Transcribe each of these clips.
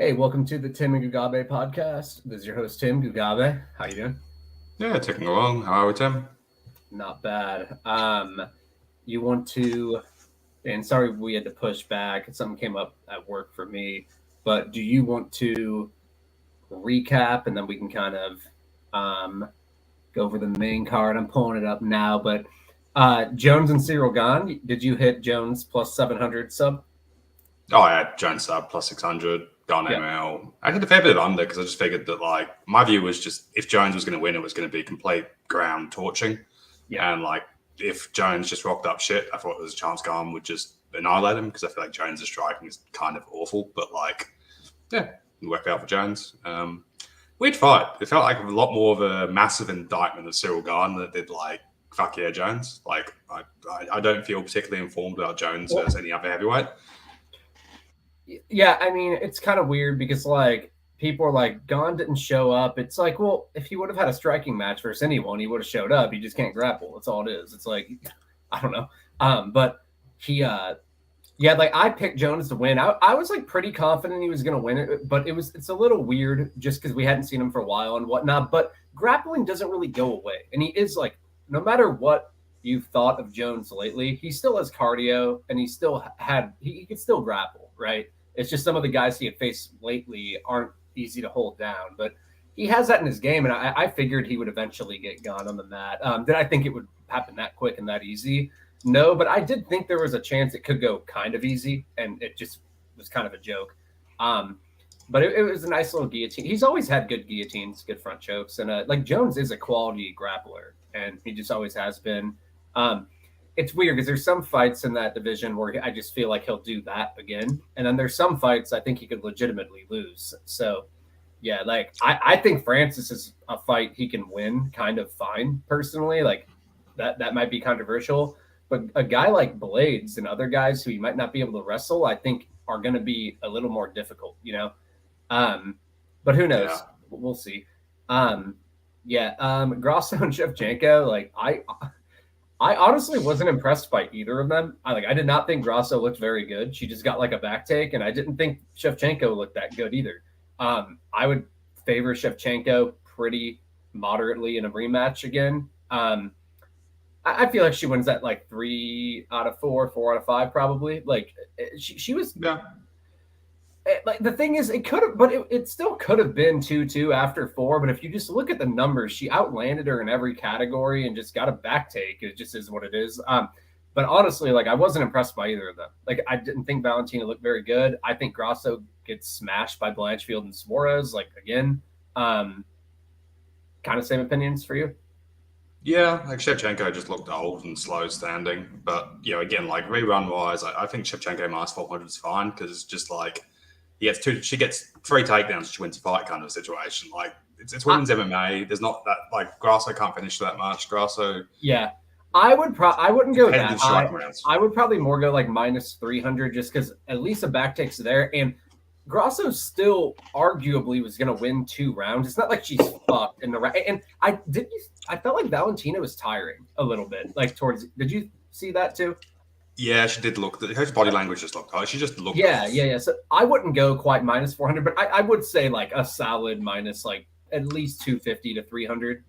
Hey, welcome to the Tim and Gugabe podcast. This is your host, Tim Gugabe. How you doing? Yeah, ticking along. How are we, Tim? Not bad. You want to, and sorry we had to push back. Something came up at work for me, but do you want to recap and then we can kind of go over the main card? I'm pulling it up now, but Jones and Cyril Gane. Did you hit Jones plus 700 sub? Oh, I had Jones sub plus 600, Gone Yeah, ML. I had a fair bit of under because I just figured that, like, my view was just if Jones was going to win, it was going to be complete ground torching. yeah. And, like, if Jones just rocked up shit, I thought there was a chance Gane would just annihilate him because I feel like Jones' striking is kind of awful. But, like, yeah, it worked out for Jones. Weird fight. It felt like a lot more of a massive indictment of Cyril Gane that did, like, fuck yeah, Jones. Like, I don't feel particularly informed about Jones versus any other heavyweight. Yeah, I mean, it's kind of weird because like people are like, Gon didn't show up. It's like, well, if he would have had a striking match versus anyone, he would have showed up. He just can't grapple. That's all it is. It's like, I don't know. But he yeah, like I picked Jones to win. I was like pretty confident he was gonna win it, but it's a little weird just because we hadn't seen him for a while and whatnot. But grappling doesn't really go away. And he is like, no matter what you've thought of Jones lately, he still has cardio and he could still grapple, right? It's just some of the guys he had faced lately aren't easy to hold down, but he has that in his game, and I figured he would eventually get gone on the mat. Did I think it would happen that quick and that easy? No, but I did think there was a chance it could go kind of easy, and it just was kind of a joke. Um, but it was a nice little guillotine. He's always had good guillotines, good front chokes, and like Jones is a quality grappler, and he just always has been. Um, it's weird because there's some fights in that division where I just feel like he'll do that again, and then there's some fights I think he could legitimately lose. So, yeah, like I think Francis is a fight he can win kind of fine personally. Like that might be controversial, but a guy like Blades and other guys who he might not be able to wrestle, I think are going to be a little more difficult. Um, but who Yeah. knows? We'll see. Um, yeah, Grasso and Shevchenko, like I honestly wasn't impressed by either of them. I did not think Grasso looked very good. She just got like a back take, and I didn't think Shevchenko looked that good either. I would favor Shevchenko pretty moderately in a rematch again. I feel like she wins that like 3 out of 4, 4 out of 5, probably. Like she was Yeah. like the thing is, it could have, but it still could have been 2-2 after 4. But if you just look at the numbers, she outlanded her in every category and just got a back take. It just is what it is. But honestly, like I wasn't impressed by either of them. Like I didn't think Valentina looked very good. I think Grasso gets smashed by Blanchfield and Suarez. Like again, kind of same opinions for you. Yeah, like Shevchenko just looked old and slow standing. But, again, like rerun wise, I think Shevchenko minus 400 is fine because it's just like she gets 3 takedowns, she wins a fight kind of situation. Like it's women's MMA. There's not that, like, Grasso can't finish that much. Grasso. Yeah. I wouldn't go that high. Rounds. I would probably more go like minus 300 just because at least a back take's there. And Grasso still arguably was going to win 2 rounds. It's not like she's fucked in the round. And I felt like Valentina was tiring a little bit. Like did you see that too? Yeah, she did look. Her body language just looked. She just looked. Yeah. So I wouldn't go quite minus 400, but I would say like a solid minus like at least 250 to 300.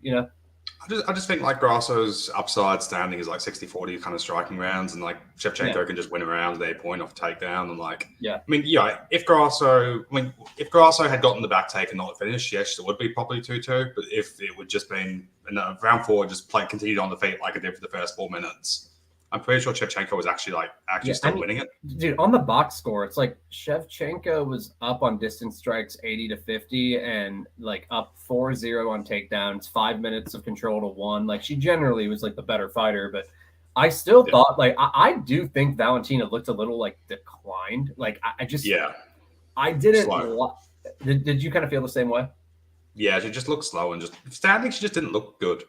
I just think like Grasso's upside standing is like 60-40 kind of striking rounds, and like Shevchenko can just win around their point off takedown, and like if Grasso had gotten the back take and not finished, yes, it would be probably 2-2. But if it would just been round 4, just continued on the feet like it did for the first 4 minutes, I'm pretty sure Shevchenko was actually still winning it. Dude, on the box score, it's like Shevchenko was up on distance strikes 80 to 50 and like up 4-0 on takedowns, 5 minutes of control to 1. Like she generally was like the better fighter, but I still thought like I do think Valentina looked a little like declined. Like I didn't. Did you kind of feel the same way? Yeah, she just looked slow and just standing. She just didn't look good.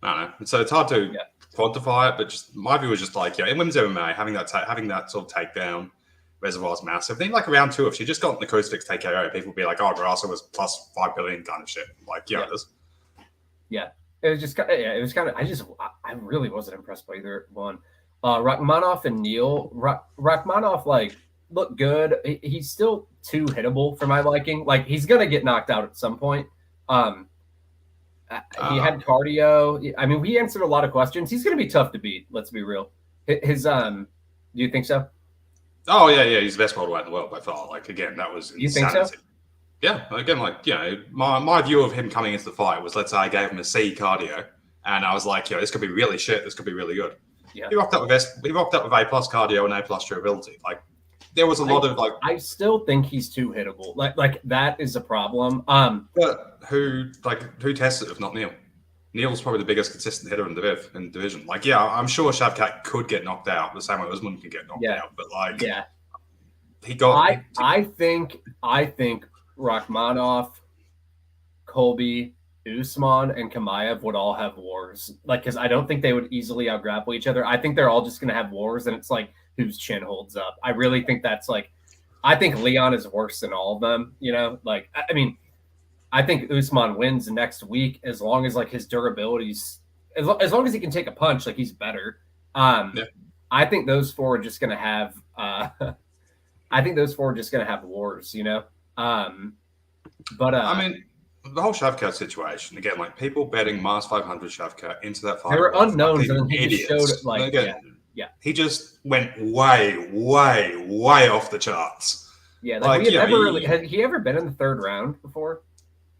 I don't know. So it's hard to quantify it, but just my view was just like, in women's MMA, having that sort of takedown reservoir is massive. I think like round 2, if she just got in the crucifix TKO, people would be like, oh, Grasso was plus 5 billion kind of shit. Like, it is. Yeah. It was just kind of, I really wasn't impressed by either one. Rakhmonov and Neal. Rakhmonov, like, look good. He's still too hittable for my liking. Like, he's gonna get knocked out at some point. He had cardio. I mean, he answered a lot of questions. He's gonna be tough to beat. Let's be real. His do you think so? Oh yeah. He's the best welterweight in the world by far. Like, again, that was insanity. You think so? Yeah. Again, like, my view of him coming into the fight was, let's say I gave him a C cardio, and I was like, this could be really shit. This could be really good. Yeah. He rocked up with A plus cardio and A plus durability. Like, there was a lot of like. I still think he's too hittable. Like that is a problem. But who tests it if not Neil? Neil's probably the biggest consistent hitter in the division. Like, I'm sure Shavkat could get knocked out the same way Usman can get knocked out. But like, he got. I think Rakhmonov, Colby, Usman, and Chimaev would all have wars. Like, because I don't think they would easily out-grapple each other. I think they're all just going to have wars, and it's like whose chin holds up. I really think that's like, I think Leon is worse than all of them. Like, I mean, I think Usman wins next week as long as like his durability's as long as he can take a punch, like he's better. I think those four are just going to have. I think those four are just going to have wars. But I mean, the whole Shavkat situation again, like people betting minus 500 Shavkat into that fight. They were unknowns, and he just showed it. Like, he just went way, way, way off the charts. Yeah, like had he ever been in the third round before?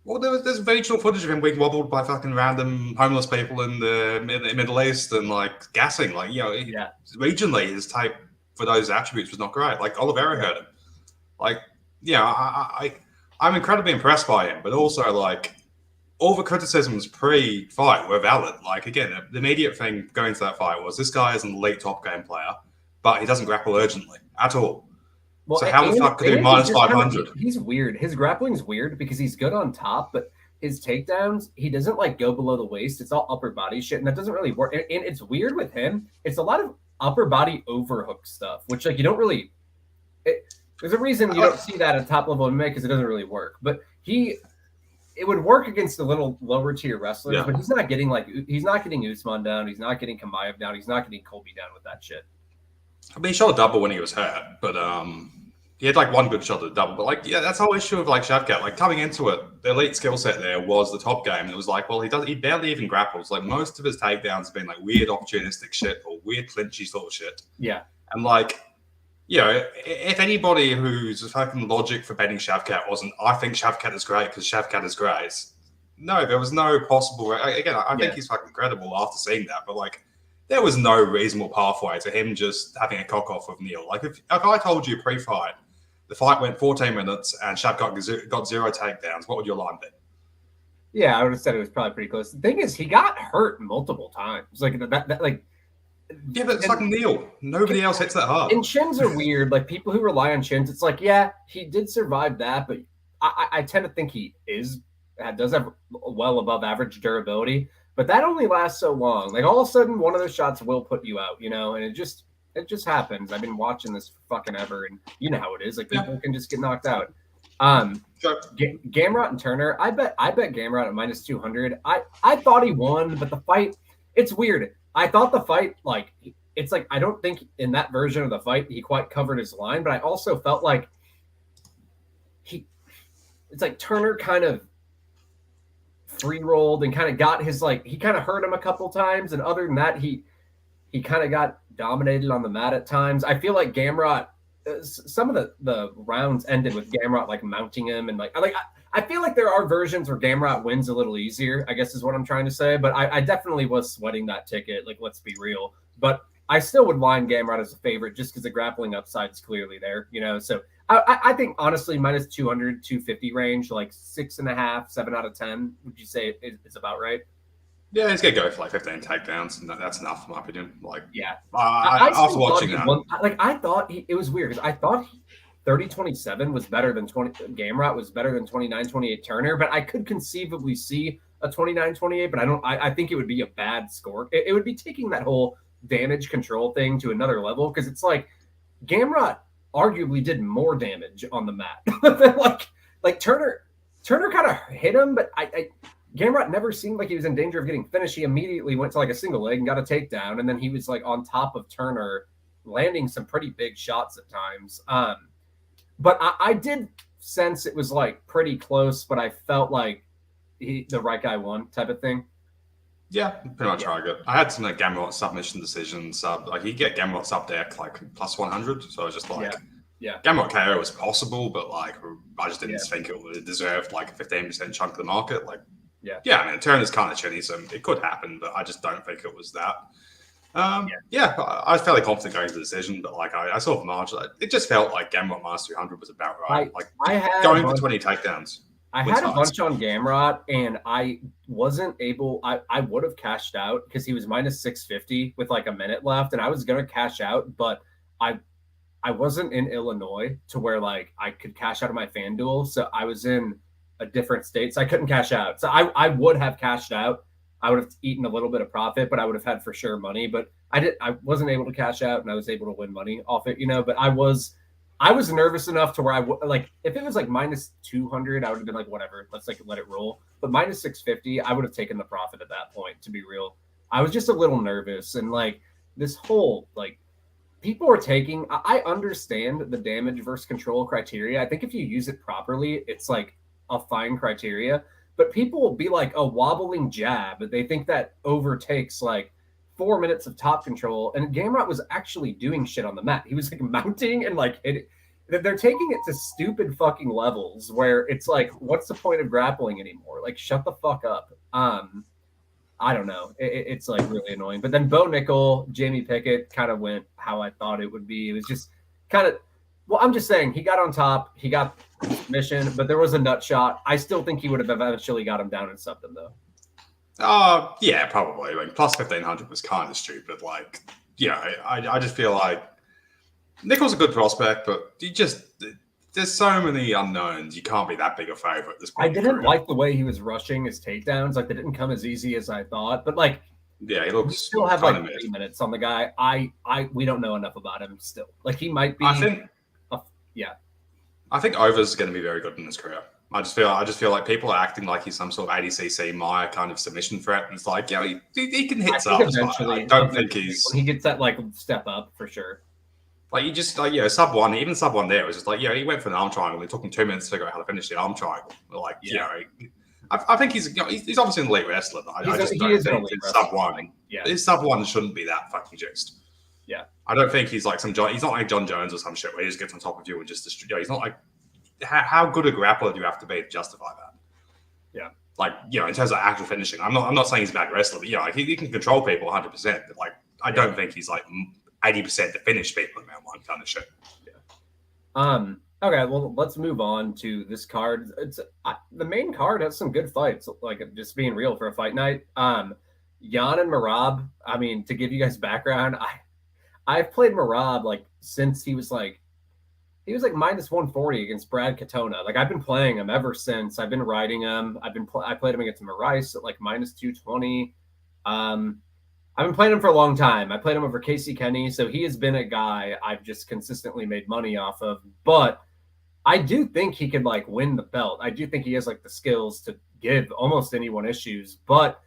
Well, there's regional footage of him being wobbled by fucking random homeless people in the Middle East and like gassing. Like, regionally his type for those attributes was not great. Like Oliveira hurt him. Like, I'm incredibly impressed by him, but also like all the criticisms pre-fight were valid. Like, again, the immediate thing going to that fight was this guy is an elite top game player, but he doesn't grapple urgently at all. Well, so how the fuck could he minus 500? He's weird. His grappling's weird because he's good on top, but his takedowns, he doesn't like go below the waist. It's all upper body shit, and that doesn't really work. And it's weird with him. It's a lot of upper body overhook stuff, which like you don't really. There's a reason you don't see that at top level MMA because it doesn't really work. But it would work against the little lower tier wrestlers, but he's not getting Usman down. He's not getting Chimaev down. He's not getting Colby down with that shit. I mean, he shot a double when he was hurt, but he had like one good shot at the double. But like, that's the whole issue of like Shavkat. Like coming into it, the elite skill set there was the top game. And it was like, well, he barely even grapples. Like most of his takedowns have been like weird opportunistic shit or weird clinchy sort of shit. Yeah. And like, if anybody whose fucking logic for betting Shavkat wasn't, I think Shavkat is great because Shavkat is great. No, there was no possible. Again, I think he's fucking incredible after seeing that, but like, there was no reasonable pathway to him just having a cock off with Neil. Like, if I told you pre-fight, the fight went 14 minutes and Shavkat got 0 takedowns, what would your line be? Yeah, I would have said it was probably pretty close. The thing is, he got hurt multiple times. Like that like. Yeah, but it's like Neil. Nobody else hits that hard. And chins are weird. Like people who rely on chins, it's like, he did survive that, but I tend to think he does have well above average durability. But that only lasts so long. Like all of a sudden, one of those shots will put you out, and it just happens. I've been watching this for fucking ever, and you know how it is. Like people can just get knocked out. Gamrot and Turner. I bet Gamrot at minus 200. I thought he won, but the fight, it's weird. I thought the fight, like, it's like, I don't think in that version of the fight he quite covered his line, but I also felt like it's like Turner kind of free rolled and kind of got his, like, he kind of hurt him a couple times. And other than that, he kind of got dominated on the mat at times. I feel like Gamrot, some of the rounds ended with Gamrot like mounting him and I feel like there are versions where Gamrot wins a little easier, I guess is what I'm trying to say. But I definitely was sweating that ticket. Like, let's be real. But I still would line Gamrot as a favorite just because the grappling upside is clearly there, So I think, honestly, minus 200, 250 range, like 6.5, 7 out of 10, would you say it's about right? Yeah, he's going to go for like 15 takedowns, and that's enough, in my opinion. Like, after watching that. I thought it was weird because I thought 30-27 was better than Gamrot was better than 29-28 Turner, but I could conceivably see a 29-28, but I think it would be a bad score. It would be taking that whole damage control thing to another level because it's like Gamrot arguably did more damage on the mat than like Turner kind of hit him, but Gamrot never seemed like he was in danger of getting finished. He immediately went to like a single leg and got a takedown, and then he was like on top of Turner landing some pretty big shots at times. But I did sense it was like pretty close, but I felt like the right guy won type of thing. Yeah, pretty much right. I had some Gamrot submission decisions. Like you get Gamrot sub deck like plus 100, so I was just like, Gamrot KO was possible, but like I just didn't think it deserved like a 15% chunk of the market. Like, I mean, turn is kind of chinny, so it could happen, but I just don't think it was that. I was fairly confident going to the decision, but like I sort of marginal. It just felt like Gamrot minus 200 was about right. I had going for 20 takedowns. I had a bunch on Gamrot, and I wasn't able. I would have cashed out because he was minus 650 with like a minute left, and I was gonna cash out, but I wasn't in Illinois to where like I could cash out of my FanDuel, so I was in a different state, so I couldn't cash out. So I would have cashed out. I would have eaten a little bit of profit, but I would have had for sure money. But I wasn't able to cash out, and I was able to win money off it, But I was nervous enough to where if it was like minus 200, I would have been like, whatever, let's like let it roll. But minus 650, I would have taken the profit at that point, to be real. I was just a little nervous. And like this whole, like people are taking, I understand the damage versus control criteria. I think if you use it properly, it's like a fine criteria. But people will be like a wobbling jab. They think that overtakes like 4 minutes of top control, and Gamrot was actually doing shit on the mat. He was like mounting and like hitting. They're taking it to stupid fucking levels where it's like, what's the point of grappling anymore? Like, shut the fuck up. I don't know. It's like really annoying. But then Bo Nickal, Jamie Pickett kind of went how I thought it would be. It was just kind of, well, I'm just saying he got on top. He got submission, but there was a nut shot. I still think he would have eventually got him down and subbed him though. Yeah, probably. Like plus 1,500 was kind of stupid. Like, I just feel like Nickal's a good prospect, but there's so many unknowns. You can't be that big a favorite at this point. I didn't like the way he was rushing his takedowns. Like they didn't come as easy as I thought. But like, he looks. We still have like 3 minutes on the guy. We don't know enough about him still. Like he might be. I think Over's going to be very good in his career. I just feel like people are acting like he's some sort of 80cc Maya kind of submission threat, and it's like, he can hit subs. I don't think he gets that like step up for sure. Like you just like sub one, even sub one there was just like he went for an arm triangle. It took him 2 minutes to figure out how to finish the arm triangle. Like I think he's obviously an elite wrestler, but I just don't think his sub one. His sub one shouldn't be that fucking juiced. Yeah, I don't think he's like he's not like John Jones or some shit where he just gets on top of you and just he's not like. How good a grappler do you have to be to justify that? Yeah, like in terms of actual finishing, I'm not saying he's a bad wrestler, but like he can control people 100%. But like I don't think he's like 80% to finish people in round one kind of shit. Yeah. Okay, well let's move on to this card. The main card has some good fights. Like just being real for a fight night. Gane and Merab. I mean, to give you guys background, I've played Merab like since he was like minus 140 against Brad Katona. Like I've been playing him ever since. I've been riding him. I played him against Maurice at like minus 220. I've been playing him for a long time. I played him over Casey Kenny, so he has been a guy I've just consistently made money off of. But I do think he could like win the belt. I do think he has like the skills to give almost anyone issues. But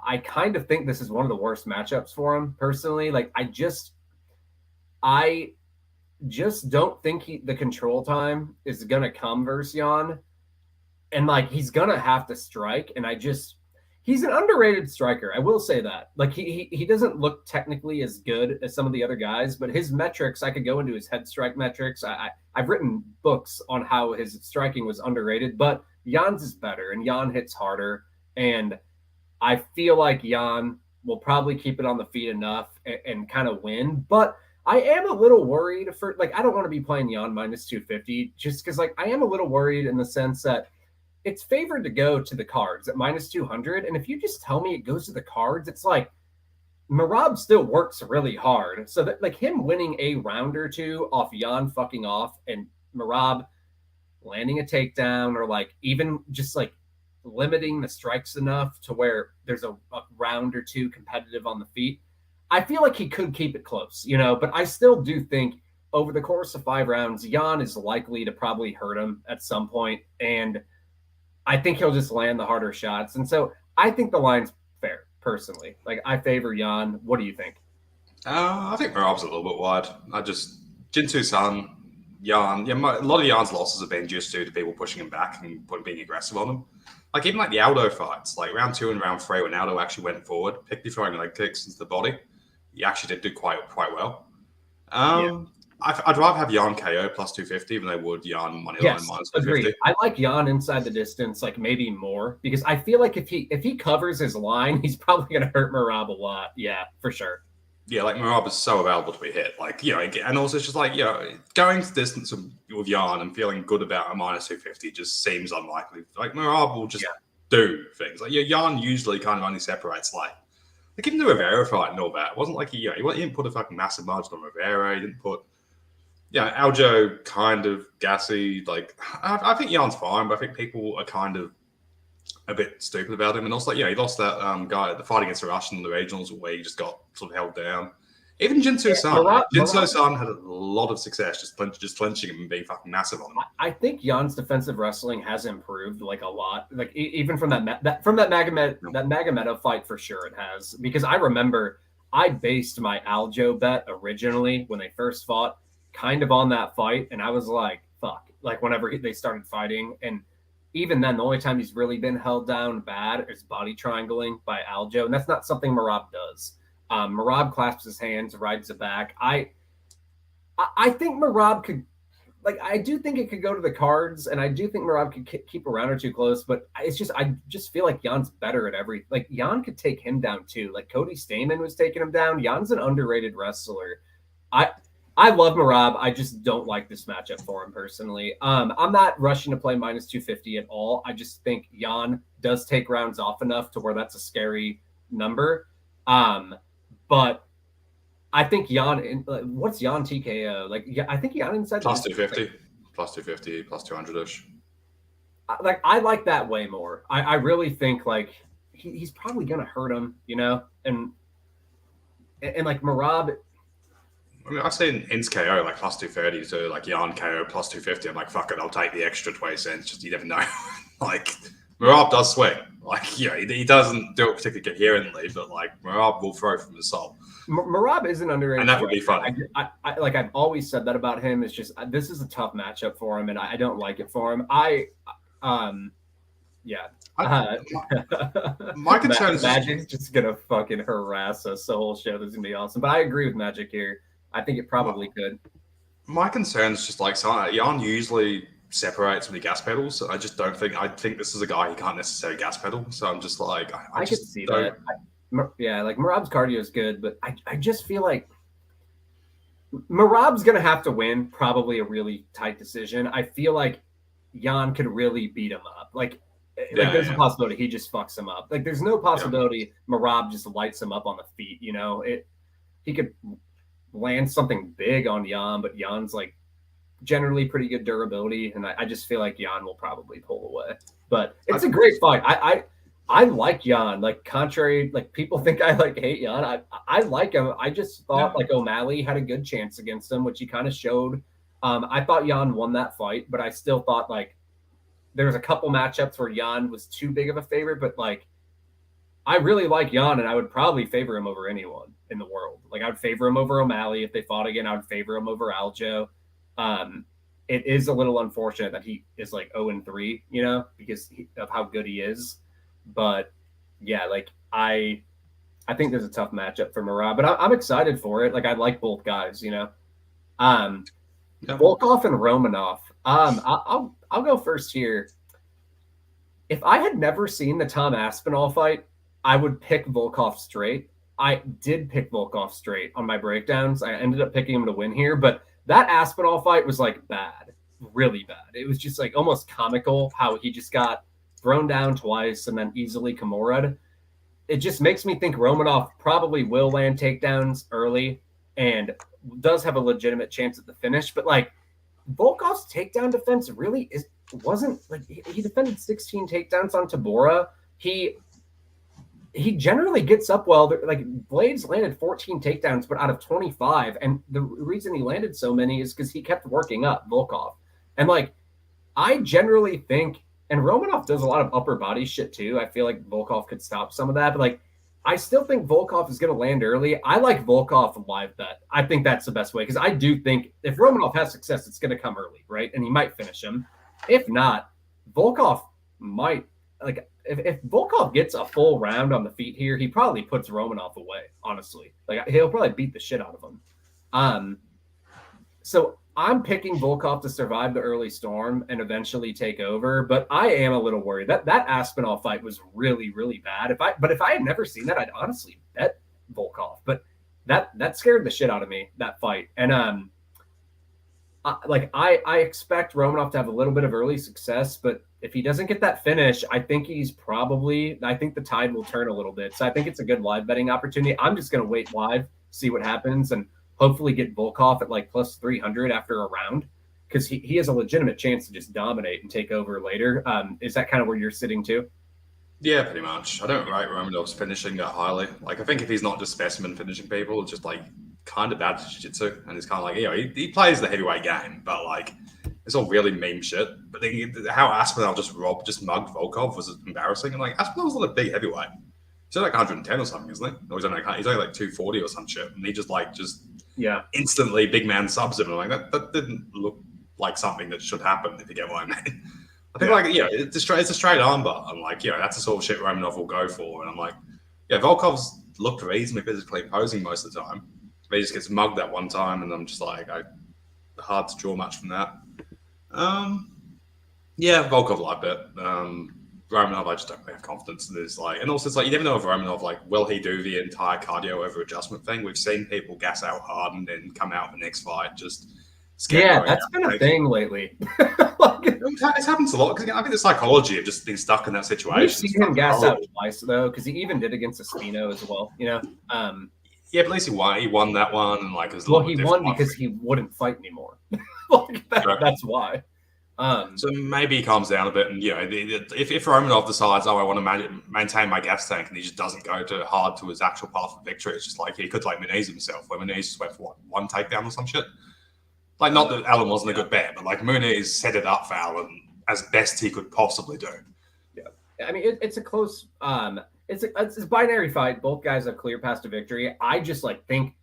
I kind of think this is one of the worst matchups for him personally. Like I just don't think the control time is gonna come versus Jan, and like he's gonna have to strike. And he's an underrated striker. I will say that. Like he doesn't look technically as good as some of the other guys, but his metrics, I could go into his head strike metrics. I've written books on how his striking was underrated, but Jan's is better, and Jan hits harder. And I feel like Jan will probably keep it on the feet enough and kind of win, but. I am a little worried I don't want to be playing Jan minus 250 just because I am a little worried in the sense that it's favored to go to the cards at minus 200. And if you just tell me it goes to the cards, it's like Merab still works really hard. So that like him winning a round or two off Jan fucking off and Merab landing a takedown or like even just like limiting the strikes enough to where there's a round or two competitive on the feet. I feel like he could keep it close, but I still do think over the course of 5 rounds, Jan is likely to probably hurt him at some point, and I think he'll just land the harder shots. And so I think the line's fair, personally. Like, I favor Jan. What do you think? I think Merab's a little bit wide. Jinsu Sun, Jan. Yeah, a lot of Jan's losses have been just due to people pushing him back and being aggressive on him. Like even like the Aldo fights, like round 2 and round 3, when Aldo actually went forward, picked throwing leg kicks into the body, he actually did do quite well. I'd rather have Jan KO plus 250 than I would Jan moneyline minus 250. Agreed. I like Jan inside the distance, like maybe more, because I feel like if he covers his line, he's probably going to hurt Merab a lot. Yeah, for sure. Yeah, like Merab is so available to be hit. Like, and also it's just like, going to distance with Jan and feeling good about a minus 250 just seems unlikely. Like, Merab will just do things. Like, Jan usually kind of only separates, like even the Rivera fight and all that. It wasn't like he didn't put a fucking massive margin on Rivera. He didn't put, Aljo kind of gassy. Like, I think Jan's fine, but I think people are kind of a bit stupid about him. And also, he lost that guy at the fight against the Russian in the regionals where he just got sort of held down. Even Jinsu Sun. Jinsu Sun had a lot of success just clinching him and being fucking massive on him. I think Jan's defensive wrestling has improved like a lot. Like even from that Magomed fight for sure it has. Because I remember I based my Aljo bet originally when they first fought kind of on that fight, and I was like, fuck. Like whenever they started fighting, and even then, the only time he's really been held down bad is body triangling by Aljo, and that's not something Merab does. Merab clasps his hands, rides it back. I think Merab could, I do think it could go to the cards, and I do think Merab could keep a round or two close, but I just feel like Jan's better at every. Like Jan could take him down too. Like Cody Stamen was taking him down. Jan's an underrated wrestler. I love Merab. I just don't like this matchup for him personally. I'm not rushing to play minus 250 at all. I just think Jan does take rounds off enough to where that's a scary number. But I think Jan, what's Jan TKO? I think Jan inside plus 250, plus 250, plus 200-ish. I like that way more. I really think he's probably gonna hurt him, and like Merab. I mean, I've seen Ins KO like plus 230 to like Jan KO plus 250. I'm like, fuck it, I'll take the extra 20 cents. Just you never know. Like Merab does swing. Like, he doesn't do it particularly coherently, but like Merab will throw from his soul. Merab is an underrated, and that would be funny. I've always said that about him. It's just this is a tough matchup for him, and I don't like it for him. My concern is Magic's just gonna fucking harass us the whole show. This is gonna be awesome. But I agree with Magic here. I think it probably could. My concern is just like Jan usually separates when he gas pedals. I just don't think. I think this is a guy he can't necessarily gas pedal. So I'm just like, I could see that. Like Merab's cardio is good, but I just feel like Merab's gonna have to win probably a really tight decision. I feel like Jan could really beat him up. There's a possibility he just fucks him up. Like there's no possibility Merab just lights him up on the feet. He could land something big on Jan, but Jan's generally pretty good durability, and I just feel like Jan will probably pull away. But it's a great fight. I like Jan. Contrary, people think I hate Jan. I like him. I just thought O'Malley had a good chance against him, which he kind of showed. I thought Jan won that fight, but I still thought there was a couple matchups where Jan was too big of a favorite, but I really like Jan, and I would probably favor him over anyone in the world. I would favor him over O'Malley if they fought again. I would favor him over Aljo. It is a little unfortunate that he is 0-3, because of how good he is. But yeah, I think there's a tough matchup for Merab, but I'm excited for it. I like both guys, Volkov and Romanov. I'll go first here. If I had never seen the Tom Aspinall fight, I would pick Volkov straight. I did pick Volkov straight on my breakdowns. I ended up picking him to win here, but that Aspinall fight was bad, really bad. It was just almost comical how he just got thrown down twice and then easily Kimura'd. It just makes me think Romanov probably will land takedowns early and does have a legitimate chance at the finish. But Volkov's takedown defense really wasn't he defended 16 takedowns on Tabora. He generally gets up well. Blades landed 14 takedowns, but out of 25. And the reason he landed so many is because he kept working up Volkov. And I generally think, and Romanov does a lot of upper body shit too. I feel like Volkov could stop some of that, but I still think Volkov is going to land early. I like Volkov live bet. I think that's the best way because I do think if Romanov has success, it's going to come early, right? And he might finish him. If not, Volkov might like if Volkov gets a full round on the feet here, he probably puts Romanov away. Honestly, like he'll probably beat the shit out of him. So I'm picking Volkov to survive the early storm and eventually take over, but I am a little worried that Aspinall fight was really, really bad. If I had never seen that, I'd honestly bet Volkov. But that scared the shit out of me, that fight. And I expect Romanov to have a little bit of early success, but if he doesn't get that finish, I think the tide will turn a little bit. So I think it's a good live betting opportunity. I'm just gonna wait live, see what happens, and hopefully get Volkov at like plus 300 after a round because he has a legitimate chance to just dominate and take over later. Is that kind of where you're sitting too? Yeah, pretty much. I don't rate Romanov's finishing that highly. Like, I think if he's not just specimen finishing people, it's just like kind of bad jiu-jitsu. And it's kind of like, he plays the heavyweight game, but like it's all really meme shit. But how Aspinall just mugged Volkov was embarrassing. And like Aspinall's not a big heavyweight. He's like 110 or something, isn't he? Or he's only like 240 or some shit. And he just instantly big man subs him. And I'm like, that didn't look like something that should happen, if you get what I mean. I think it's a straight armbar. I'm like, that's the sort of shit Romanov will go for. And I'm like, Volkov's looked reasonably physically imposing most of the time. But he just gets mugged that one time, and I'm just like, hard to draw much from that. Volkov like that. Romanov, I just don't really have confidence in this. Like, and also it's like you never know if Romanov, like, will he do the entire cardio over adjustment thing? We've seen people gas out hard and then come out the next fight just scared. Yeah, that's been a thing lately. It happens a lot because I think the psychology of just being stuck in that situation. We've seen him gas out twice though, because he even did against Espino as well. But at least he won. He won that one, and like he won because he wouldn't fight anymore. That's why. So maybe he calms down a bit, and if Romanov decides, I want to maintain my gas tank, and he just doesn't go hard to his actual path of victory, it's just like he could like Muniz himself, where Muniz just went for one takedown or some shit. Like, not that Alan wasn't a good bet, but like Muniz set it up for Alan as best he could possibly do. Yeah, I mean it's a close. It's a binary fight. Both guys have clear path to victory. I just think.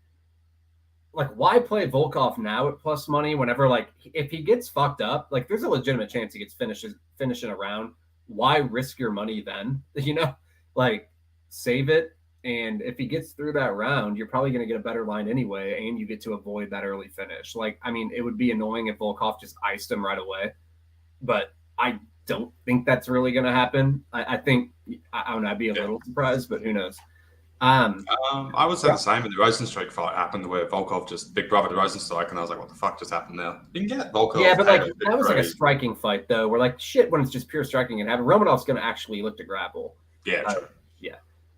Like, why play Volkov now at plus money whenever, like, if he gets fucked up, like, there's a legitimate chance he gets finishing a round. Why risk your money then? Like, save it. And if he gets through that round, you're probably going to get a better line anyway, and you get to avoid that early finish. Like, I mean, it would be annoying if Volkov just iced him right away, but I don't think that's really going to happen. I think, I don't know, I'd be a little surprised, but who knows? I would say the same. When the Rosenstruik fight happened, where Volkov just big brother to Rosenstruik, and I was like, "What the fuck just happened there?" You can get Volkov. Yeah, but like that was like a striking fight, though. We're like shit when it's just pure striking and having Romanov's going to actually look to grapple. Yeah, true.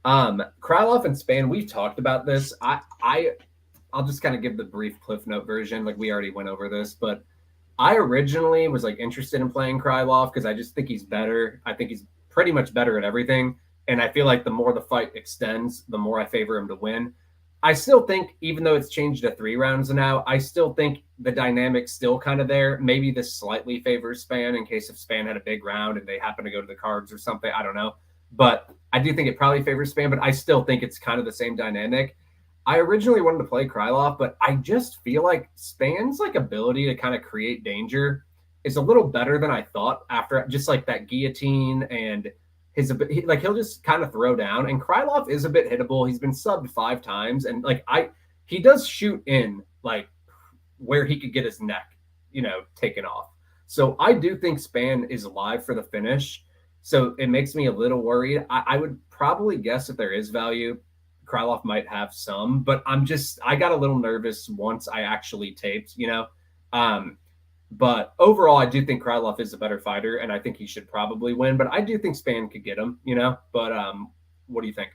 Krylov and Spann, we've talked about this. I'll just kind of give the brief Cliff Note version. Like we already went over this, but I originally was like interested in playing Krylov because I just think he's better. I think he's pretty much better at everything. And I feel like the more the fight extends, the more I favor him to win. I still think, even though it's changed to 3 rounds now, I still think the dynamic's still kind of there. Maybe this slightly favors Spann in case if Spann had a big round and they happen to go to the cards or something. I don't know. But I do think it probably favors Spann, but I still think it's kind of the same dynamic. I originally wanted to play Krylov, but I just feel like Spann's like ability to kind of create danger is a little better than I thought after just like that guillotine and he'll just kind of throw down, and Krylov is a bit hittable. He's been subbed 5 times, and he does shoot in like where he could get his neck, taken off. So I do think Spann is alive for the finish. So it makes me a little worried. I would probably guess if there is value, Krylov might have some, but I got a little nervous once I actually taped, But overall, I do think Krylov is a better fighter, and I think he should probably win. But I do think Spann could get him, But what do you think?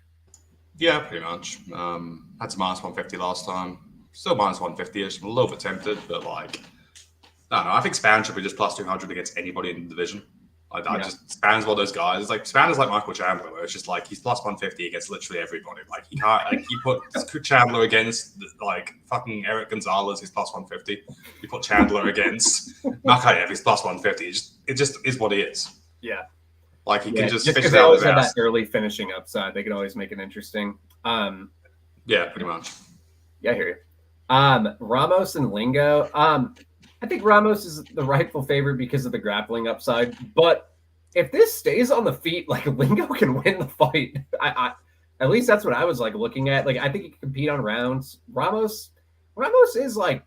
Yeah, pretty much. Had some minus 150 last time. Still minus 150-ish. I'm a little bit tempted, but I don't know. I think Spann should be just plus 200 against anybody in the division. Spann's one of those guys. Like Spann is like Michael Chandler, where it's just like he's plus 150 against literally everybody. Like he can't. Like you put Chandler against like fucking Eric Gonzalez, he's plus 150. You put Chandler against Makayev, he's plus 150. It just is what he is. Yeah. Like he can just because fish it they out always of have house. that early finishing upside. They can always make it interesting. Yeah, pretty much. Yeah, I hear you. Ramos and Lingo. I think Ramos is the rightful favorite because of the grappling upside. But if this stays on the feet, like Lingo can win the fight. I at least that's what I was like looking at. Like I think he can compete on rounds. Ramos is like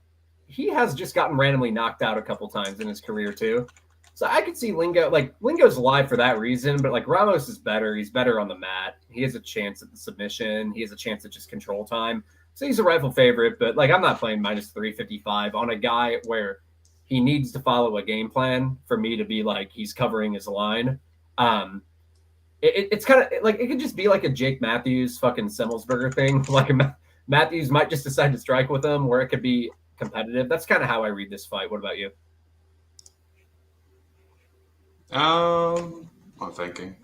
he has just gotten randomly knocked out a couple times in his career too. So I could see Lingo, like Lingo's live for that reason, but like Ramos is better. He's better on the mat. He has a chance at the submission. He has a chance at just control time. So he's a rightful favorite, but like I'm not playing minus 355 on a guy where he needs to follow a game plan for me to be like he's covering his line. It's kind of like it could just be like a Jake Matthews fucking Semmelsberger thing. Like Matthews might just decide to strike with him where it could be competitive. That's kind of how I read this fight. What about you? I'm thinking.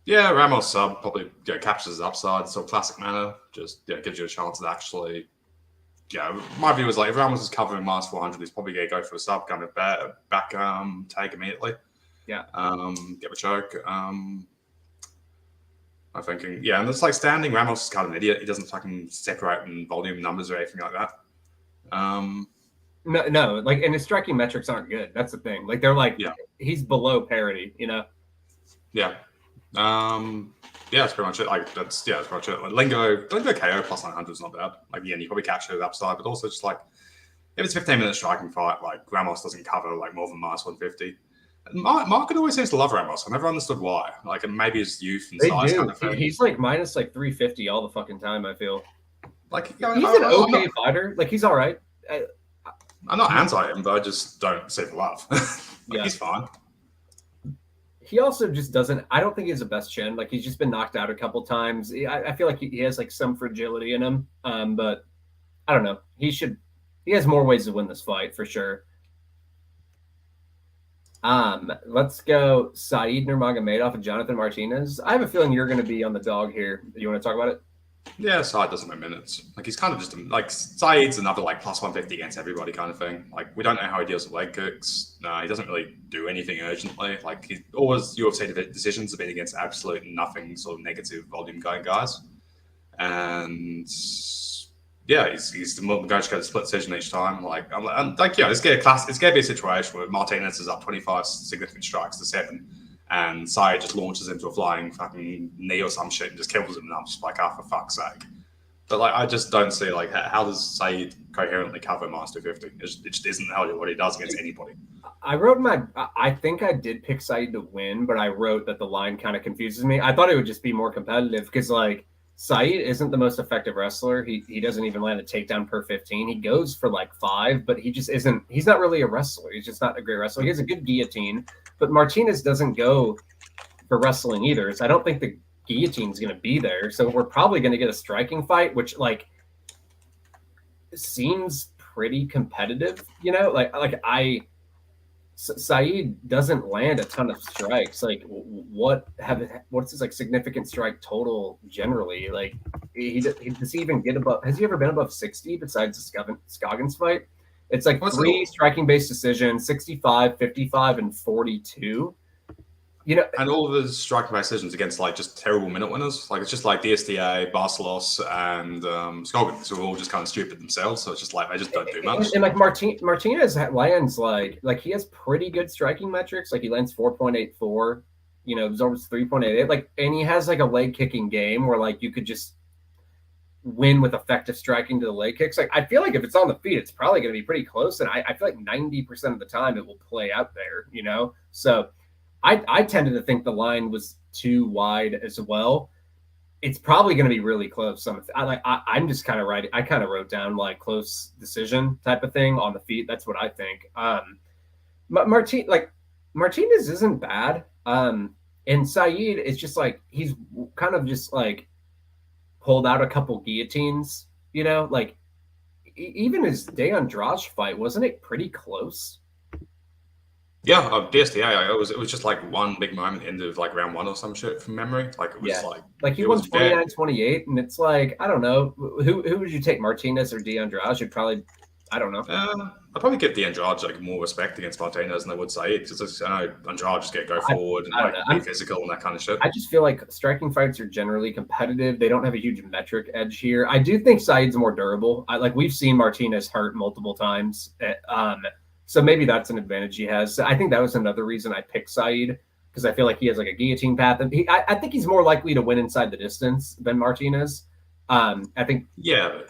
Yeah, Ramos sub probably captures his upside, so classic manner, just gives you a chance to actually. Yeah, my view is like if Ramos is covering minus 400, he's probably gonna go for a sub, kind of back take immediately. Yeah. Get a choke. I'm thinking, yeah, and it's like standing. Ramos is kind of an idiot. He doesn't fucking separate in volume numbers or anything like that. No, like, and his striking metrics aren't good. That's the thing. Like, they're like, he's below parity, you know? Yeah. That's pretty much it. Like, that's pretty much it. Like, Lingo KO plus 900 is not bad. Like, again, you probably capture the upside, but also just like, if it's a 15-minute striking fight, like, Ramos doesn't cover like more than minus 150. Market always seems to love Ramos. I never understood why. Like, and maybe his youth and size kind of thing. He's like minus like 350 all the fucking time, I feel. Like, he's an okay fighter. Like, he's all right. I'm not anti him, but I just don't see the love. He's fine. He also just doesn't. I don't think he has the best chin. Like he's just been knocked out a couple times. I feel like he has like some fragility in him. But I don't know. He has more ways to win this fight for sure. Let's go Saeed Nurmagomedov and Jonathan Martinez. I have a feeling you're going to be on the dog here. You want to talk about it? Yeah, Saeed doesn't win minutes. Like he's kind of just like Saeed's another like plus 150 against everybody kind of thing. Like we don't know how he deals with leg kicks. No, he doesn't really do anything urgently. Like he's always UFC decisions have been against absolute nothing sort of negative volume going guys. And yeah, he's going to go to split decision each time. Like it's gonna be a situation where Martinez is up 25 significant strikes to 7. And Saeed just launches into a flying fucking knee or some shit and just kills him. And I'm just like, for fuck's sake. But like, I just don't see like how does Saeed coherently cover minus 250? It just isn't what he does against anybody. I think I did pick Saeed to win, but I wrote that the line kind of confuses me. I thought it would just be more competitive because like Saeed isn't the most effective wrestler. He doesn't even land a takedown per 15. He goes for like 5, but he just isn't. He's not really a wrestler. He's just not a great wrestler. He has a good guillotine. But Martinez doesn't go for wrestling either. So I don't think the guillotine's going to be there. So we're probably going to get a striking fight, which like seems pretty competitive, you know? Saeed doesn't land a ton of strikes. Like what's his like significant strike total generally? Like does he even get above? Has he ever been above 60 besides the Scoggins fight? It's like 3 striking-based decisions, 65, 55, and 42. You know, and all of his striking-based decisions against like just terrible minute winners. Like it's just like DSTA, Barcelos, and Scoggins, who are all just kind of stupid themselves. So it's just like they just don't do much. And like Martinez lands like he has pretty good striking metrics. Like he lands 4.84. You know, absorbs 3.88. Like, and he has like a leg kicking game where like you could just win with effective striking to the leg kicks. Like I feel like if it's on the feet, it's probably going to be pretty close. And I feel like 90% of the time it will play out there, you know? So I tended to think the line was too wide as well. It's probably going to be really close. I'm just kind of writing. I kind of wrote down like close decision type of thing on the feet. That's what I think. Martinez isn't bad. And Saeed is just like, he's kind of just like, pulled out a couple guillotines, you know, like even his Andrade fight, wasn't it pretty close? Yeah, DSTA, it was just like one big moment end of like round 1 or some shit from memory. Like it was like he won 29-28, and it's like I don't know who would you take, Martinez or Andrade? You'd probably I don't know. I'd probably give the Andrade like more respect against Martinez than I would Saeed, because I know Andrade just go forward and like be physical and that kind of shit. I just feel like striking fights are generally competitive. They don't have a huge metric edge here. I do think Saeed's more durable. We've seen Martinez hurt multiple times. So maybe that's an advantage he has. So I think that was another reason I picked Saeed, because I feel like he has like a guillotine path, and I think he's more likely to win inside the distance than Martinez. I think. Yeah.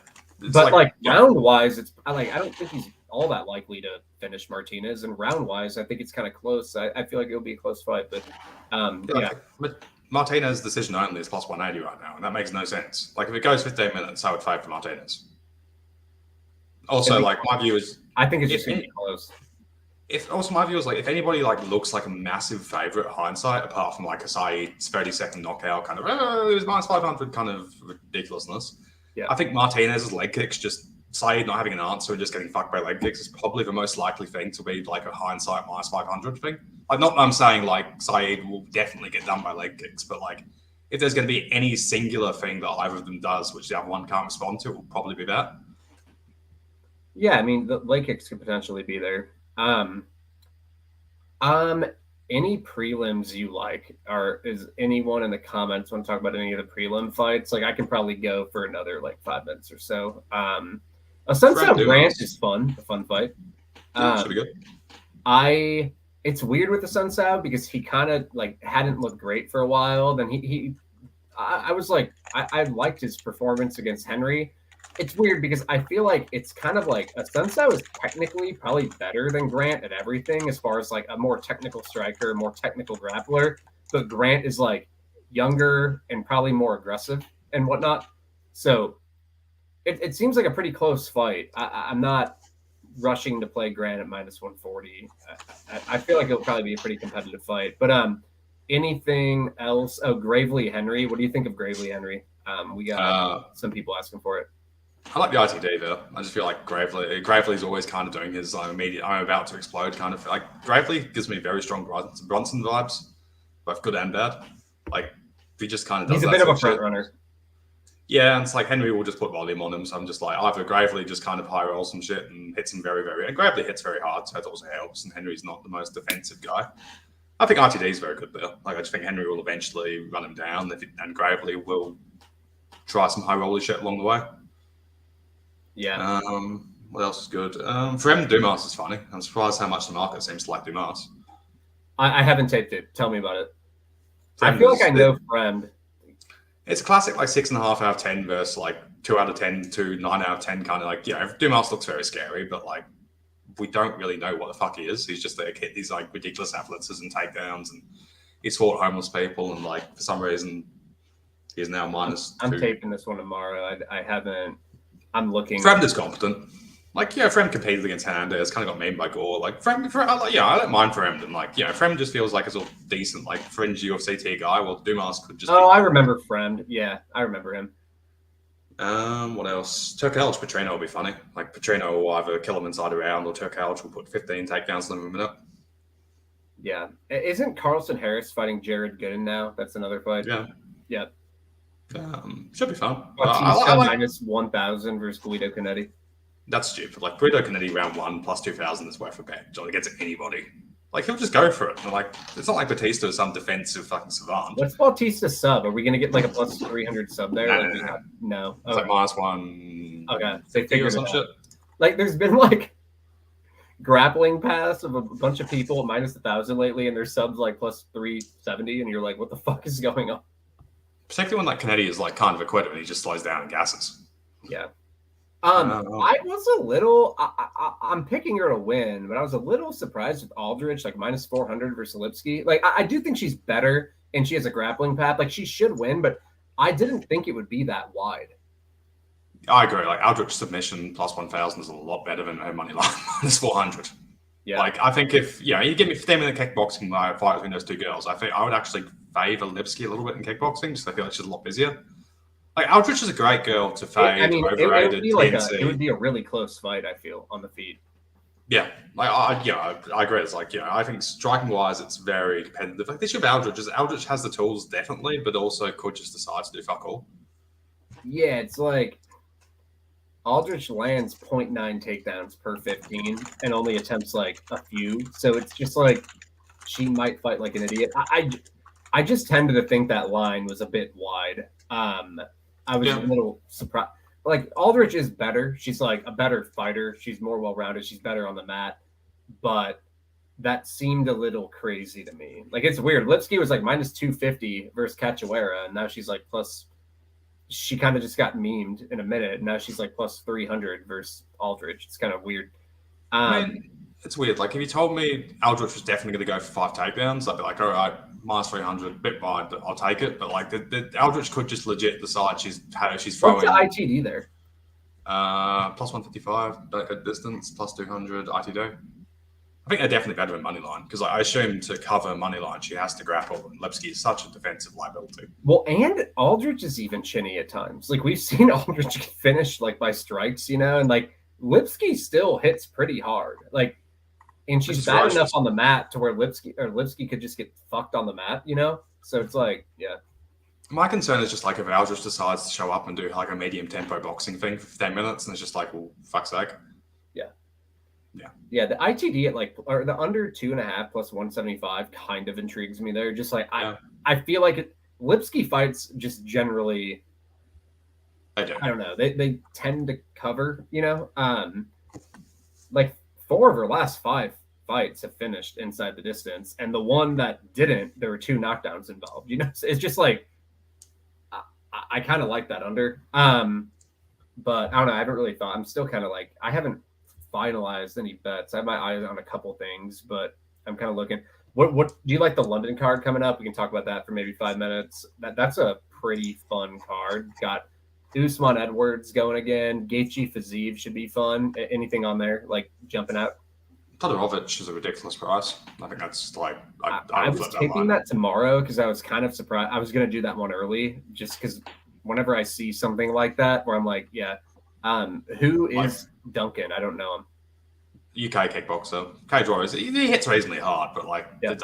But round wise, I don't think he's all that likely to finish Martinez. And round wise, I think it's kind of close. I feel like it'll be a close fight. But But Martinez decision only is plus 180 right now, and that makes no sense. Like if it goes 15 minutes, I would fight for Martinez. Also, my view is I think it's just gonna be close. My view is if anybody looks like a massive favorite hindsight, apart from like a Saeed's 30-second knockout kind of it was minus 500 kind of ridiculousn's. Yeah. I think Martinez's leg kicks, just Saeed not having an answer and just getting fucked by leg kicks, is probably the most likely thing to be like a hindsight minus 500 thing. Not that I'm saying Saeed will definitely get done by leg kicks, but if there's going to be any singular thing that either of them does, which the other one can't respond to, it will probably be that. Yeah, I mean, the leg kicks could potentially be there. Any prelims you like, or is anyone in the comments want to talk about any of the prelim fights? I can probably go for another 5 minutes or so. A Sunset Grant is fun, a fun fight. Should be good. It's weird with the Sunset because he kind of hadn't looked great for a while. Then I liked his performance against Henry. It's weird because I feel like it's kind of like a Sunset is technically probably better than Grant at everything as far as a more technical striker, more technical grappler. But Grant is younger and probably more aggressive and whatnot. So it seems like a pretty close fight. I'm not rushing to play Grant at minus 140. I feel like it'll probably be a pretty competitive fight. But anything else? Oh, Gravely Henry. What do you think of Gravely Henry? We got some people asking for it. I like the ITD there. I just feel like Gravely's always kind of doing his immediate I'm about to explode kind of Gravely gives me very strong Bronson vibes, both good and bad. He just kind of does. He's a bit of a front runner. Yeah, and it's Henry will just put volume on him, so I'm just either Gravely just kind of high roll some shit and hits him very, very. And Gravely hits very hard, so that also helps. And Henry's not the most defensive guy. I think ITD is very good there. I just think Henry will eventually run him down, and Gravely will try some high roller shit along the way. Yeah. What else is good? Frem Dumas is funny. I'm surprised how much the market seems to like Dumas. I haven't taped it. Tell me about it. I feel like I know Frem. It's a classic 6.5 out of 10 versus 2 out of 10 to 9 out of 10 kind of Dumas looks very scary, but we don't really know what the fuck he is. He's just these ridiculous athleticism and takedowns, and he's fought homeless people, and for some reason he's now minus. I'm taping this one tomorrow. I haven't. I'm looking. Frem is competent. Frem competed against Hernandez, kind of got memed by Gore. Frem, I don't mind Frem. And Frem just feels like a sort of decent, fringe UFC tier guy. Well, Dumas could just. I remember Frem. Yeah, I remember him. What else? Turkalj Petrino will be funny. Petrino will either kill him inside a round, or Turkalj will put 15 takedowns on him in a minute. Yeah, isn't Carlson Harris fighting Jared Gooden now? That's another fight. Yeah. Yeah. Should be fun. Minus 1,000 versus Guido Canetti. That's stupid. Guido Canetti round 1 plus 2,000 is worth a bet. Against anybody. He'll just go for it. It's not like Batista is some defensive fucking savant. What's Bautista sub? Are we going to get a plus 300 sub there? No. It's minus 1. Okay. They figured some shit. There's been grappling paths of a bunch of people at minus 1,000 lately, and their subs plus 370, and you're what the fuck is going on? Particularly when Canetti is kind of equipped and he just slows down and gasses. Yeah. I was a little. I'm picking her to win, but I was a little surprised with Aldridge, minus 400 versus Lipsky. I do think she's better and she has a grappling path. She should win, but I didn't think it would be that wide. I agree. Aldridge submission plus 1,000 is a lot better than her money line minus 400. Yeah. I think if you give me 15-minute kickboxing fight between those two girls, I think I would actually favor Lipsky a little bit in kickboxing, just I feel like she's a lot busier. Aldrich is a great girl to fade. Overrated. It would be a really close fight, I feel, on the feet. Yeah. I agree. It's I think striking wise, it's very competitive. The issue of Aldrich is Aldrich has the tools, definitely, but also could just decide to do fuck all. Yeah, it's Aldrich lands 0.9 takedowns per 15 and only attempts like a few. So it's just like she might fight like an idiot. I just tended to think that line was a bit wide. I was a little surprised. Like Aldrich is better. She's like a better fighter. She's more well-rounded. She's better on the mat. But that seemed a little crazy to me. Like it's weird. Lipsky was like minus 250 versus Cachoeira, and now she's like plus. She kind of just got memed in a minute. And now she's like plus 300 versus Aldrich. It's kind of weird. I mean, it's weird. Like if you told me Aldrich was definitely going to go for 5 takedowns, I'd be like, all right, minus 300, bit wide, but I'll take it. But like the Aldrich could just legit decide she's throwing. What's the ITD there? Plus 155 back at distance, plus 200 ITD. I think they're definitely better than Moneyline because I assume to cover Moneyline, she has to grapple, and Lipsky is such a defensive liability. Well, and Aldrich is even chinny at times. Like we've seen Aldrich finish like by strikes, and like Lipsky still hits pretty hard. Like, and she's bad enough on the mat to where Lipsky could just get fucked on the mat, So it's like, yeah. My concern is just like if Aldrich decides to show up and do like a medium tempo boxing thing for 10 minutes, and it's just like, well, fuck's sake. Yeah, the ITD at or the under 2.5 plus 175 kind of intrigues me there. Just like I feel like Lipsky fights just generally. I don't know. They tend to cover. Like 4 of her last 5 fights have finished inside the distance, and the one that didn't, there were 2 knockdowns involved. It's just like I kind of like that under. But I don't know. I haven't really thought. I'm still kind of like I haven't finalized any bets. I have my eyes on a couple things, but I'm kind of looking. What do you like the London card coming up? We can talk about that for maybe 5 minutes. That's a pretty fun card. Got Usman Edwards going again. Gaethje Fiziev should be fun. Anything on there like jumping out? Todorovic is a ridiculous price. I think that's like I was taking that tomorrow because I was kind of surprised. I was going to do that one early just because whenever I see something like that where I'm like, yeah, who is Duncan? I don't know him. UK kickboxer. Cage Warriors. He hits reasonably hard, but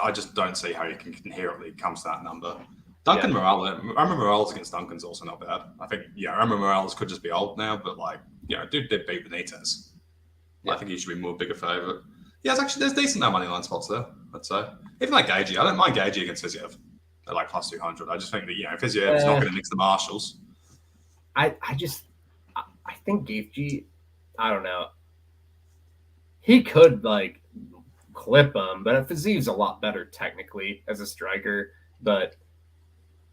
I just don't see how you can inherently come to that number. Duncan Morales. Roman Morales against Duncan's also not bad. I think Roman Morales could just be old now, but dude did beat Benitez. I think he should be more bigger favorite. Yeah, there's decent money line spots there, I'd say. Even like Gaethje, I don't mind Gaethje against Fiziev at like plus 200. I just think that Fiziev's not going to mix the marshals. I think Gaethje, I don't know. He could clip him, but Fiziev's a lot better technically as a striker. But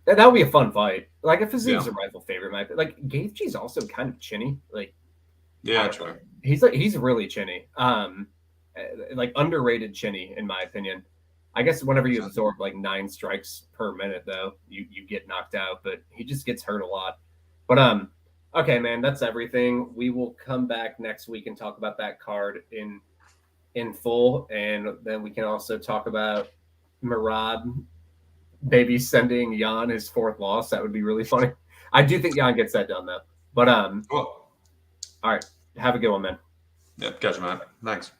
that would be a fun fight. Like if Fiziev's a rifle favorite, Gaethje's also kind of chinny. True. He's really chinny. Underrated chinny in my opinion. I guess whenever you absorb 9 strikes per minute, though, you get knocked out. But he just gets hurt a lot. But okay, man, that's everything. We will come back next week and talk about that card in full, and then we can also talk about Merab maybe sending Jan his 4th loss. That would be really funny. I do think Jan gets that done though. But cool. All right, have a good one, man. Yeah, catch you, man. Thanks.